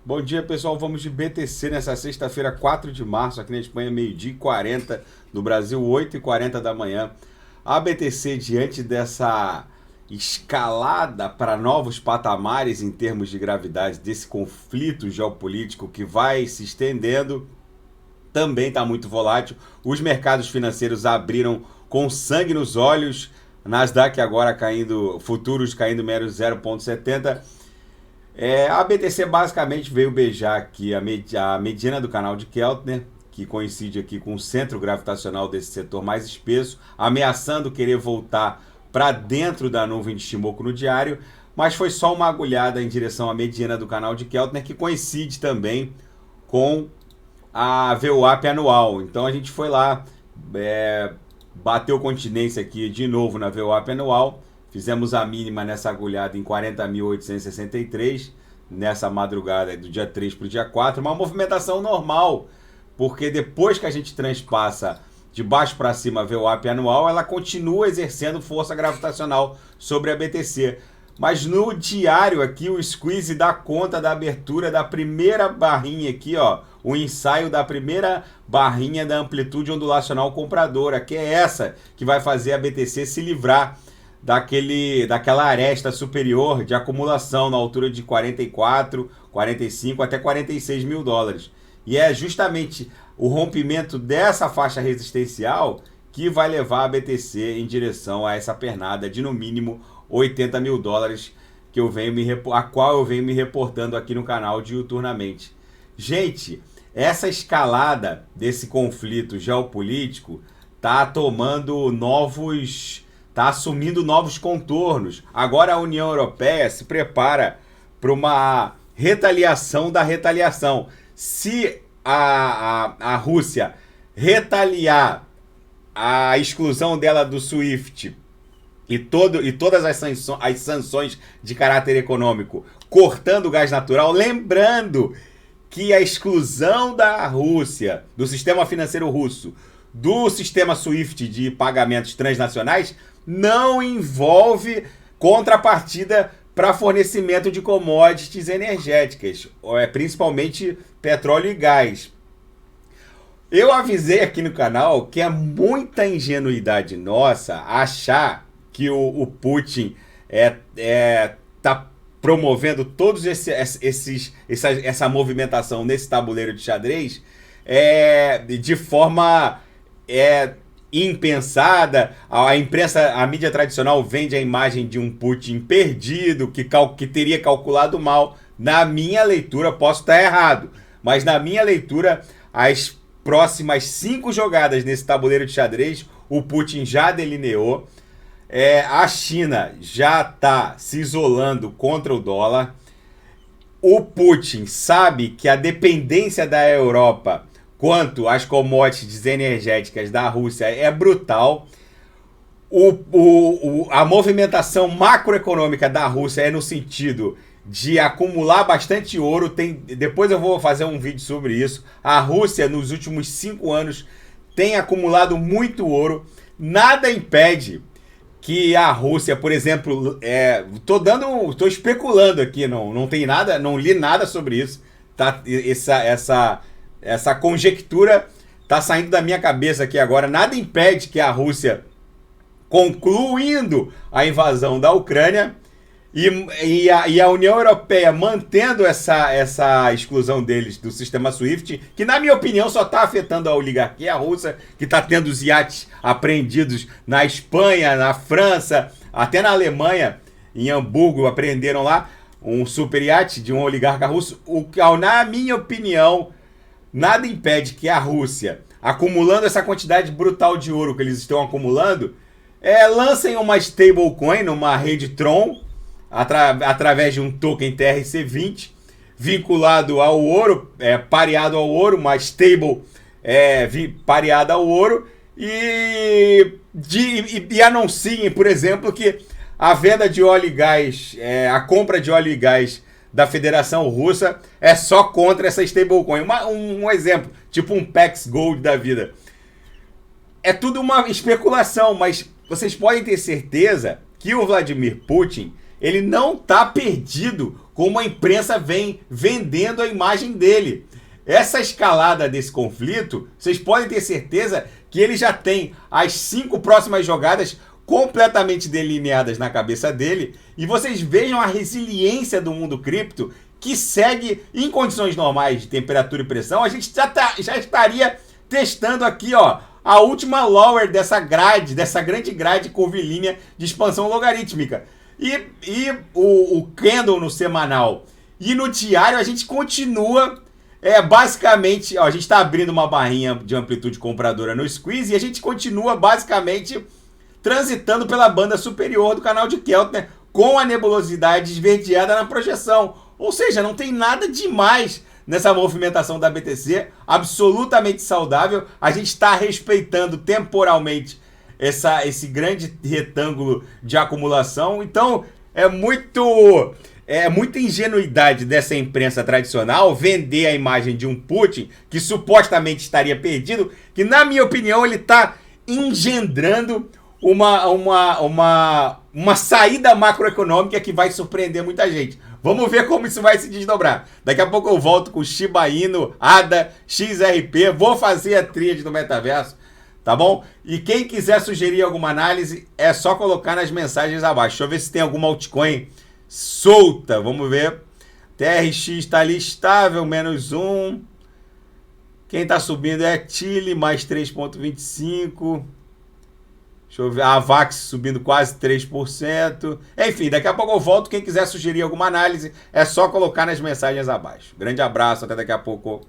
Bom dia, pessoal. Vamos de BTC nessa sexta-feira, 4 de março, aqui na Espanha, meio-dia e 40, no Brasil, 8h40 da manhã. A BTC, diante dessa escalada para novos patamares em termos de gravidade, desse conflito geopolítico que vai se estendendo, também está muito volátil. Os mercados financeiros abriram com sangue nos olhos. Nasdaq agora caindo, futuros caindo menos 0,70. A BTC basicamente veio beijar aqui a mediana do canal de Keltner, que coincide aqui com o centro gravitacional desse setor mais espesso, ameaçando querer voltar para dentro da nuvem de Shimoku no diário, mas foi só uma agulhada em direção à mediana do canal de Keltner, que coincide também com a VWAP anual. Então a gente foi lá, bateu continência aqui de novo na VWAP anual. Fizemos a mínima nessa agulhada em 40.863, nessa madrugada do dia 3 para o dia 4. Uma movimentação normal, porque depois que a gente transpassa de baixo para cima a VWAP anual, ela continua exercendo força gravitacional sobre a BTC. Mas no diário aqui, o squeeze dá conta da abertura da primeira barrinha aqui, ó, o ensaio da primeira barrinha da amplitude ondulacional compradora, que é essa que vai fazer a BTC se livrar daquela aresta superior de acumulação na altura de 44, 45 até 46 mil dólares. E é justamente o rompimento dessa faixa resistencial que vai levar a BTC em direção a essa pernada de no mínimo 80 mil dólares a qual eu venho me reportando aqui no canal diuturnamente. Gente, essa escalada desse conflito geopolítico está assumindo novos contornos. Agora a União Europeia se prepara para uma retaliação da retaliação. Se a Rússia retaliar a exclusão dela do SWIFT e todas as sanções de caráter econômico, cortando o gás natural, lembrando que a exclusão da Rússia, do sistema financeiro russo, do sistema SWIFT de pagamentos transnacionais, não envolve contrapartida para fornecimento de commodities energéticas, principalmente petróleo e gás. Eu avisei aqui no canal que é muita ingenuidade nossa achar que o Putin está promovendo todos essa movimentação nesse tabuleiro de xadrez de forma impensada. A imprensa, a mídia tradicional vende a imagem de um Putin perdido, que teria calculado mal. Na minha leitura, posso estar errado, mas na minha leitura, as próximas 5 jogadas nesse tabuleiro de xadrez, o Putin já delineou. A China já está se isolando contra o dólar. O Putin sabe que a dependência da Europa quanto às commodities energéticas da Rússia é brutal. A movimentação macroeconômica da Rússia é no sentido de acumular bastante ouro. Depois eu vou fazer um vídeo sobre isso. A Rússia, nos últimos 5 anos, tem acumulado muito ouro. Nada impede que a Rússia, por exemplo, tô especulando aqui, não tem nada, não li nada sobre isso, tá? Essa conjectura tá saindo da minha cabeça aqui agora. Nada impede que a Rússia, concluindo a invasão da Ucrânia e a União Europeia mantendo essa exclusão deles do sistema SWIFT, que na minha opinião só está afetando a oligarquia russa, que está tendo os iates apreendidos na Espanha, na França, até na Alemanha, em Hamburgo, apreenderam lá um super iate de um oligarca russo. Na minha opinião, nada impede que a Rússia, acumulando essa quantidade brutal de ouro que eles estão acumulando, lancem uma stablecoin, uma rede Tron, através de um token TRC20, vinculado ao ouro, pareado ao ouro, uma stable pareada ao ouro, e anunciem, por exemplo, que a venda de óleo e gás, a compra de óleo e gás da Federação Russa é só contra essa stablecoin. Um exemplo, tipo um Pax Gold da vida. É tudo uma especulação, mas vocês podem ter certeza que o Vladimir Putin ele não está perdido como a imprensa vem vendendo a imagem dele. Essa escalada desse conflito, vocês podem ter certeza que ele já tem as 5 próximas jogadas completamente delineadas na cabeça dele, e vocês vejam a resiliência do mundo cripto, que segue em condições normais de temperatura e pressão. A gente já estaria testando aqui, ó, a última lower dessa grande grade curvilínea de expansão logarítmica. E o candle no semanal e no diário a gente continua, basicamente, ó, a gente está abrindo uma barrinha de amplitude compradora no squeeze e a gente continua basicamente transitando pela banda superior do canal de Keltner com a nebulosidade esverdeada na projeção. Ou seja, não tem nada demais nessa movimentação da BTC, absolutamente saudável. A gente está respeitando temporalmente esse grande retângulo de acumulação. Então, é muita ingenuidade dessa imprensa tradicional vender a imagem de um Putin que supostamente estaria perdido, que, na minha opinião, ele está engendrando uma saída macroeconômica que vai surpreender muita gente. Vamos ver como isso vai se desdobrar. Daqui a pouco eu volto com Shiba Inu, ADA, XRP. Vou fazer a tríade do metaverso, tá bom? E quem quiser sugerir alguma análise, é só colocar nas mensagens abaixo. Deixa eu ver se tem alguma altcoin solta. Vamos ver. TRX está ali estável, -1. Quem está subindo é Chile, mais 3,25. Deixa eu ver, a Avax subindo quase 3%. Enfim, daqui a pouco eu volto. Quem quiser sugerir alguma análise, é só colocar nas mensagens abaixo. Grande abraço, até daqui a pouco.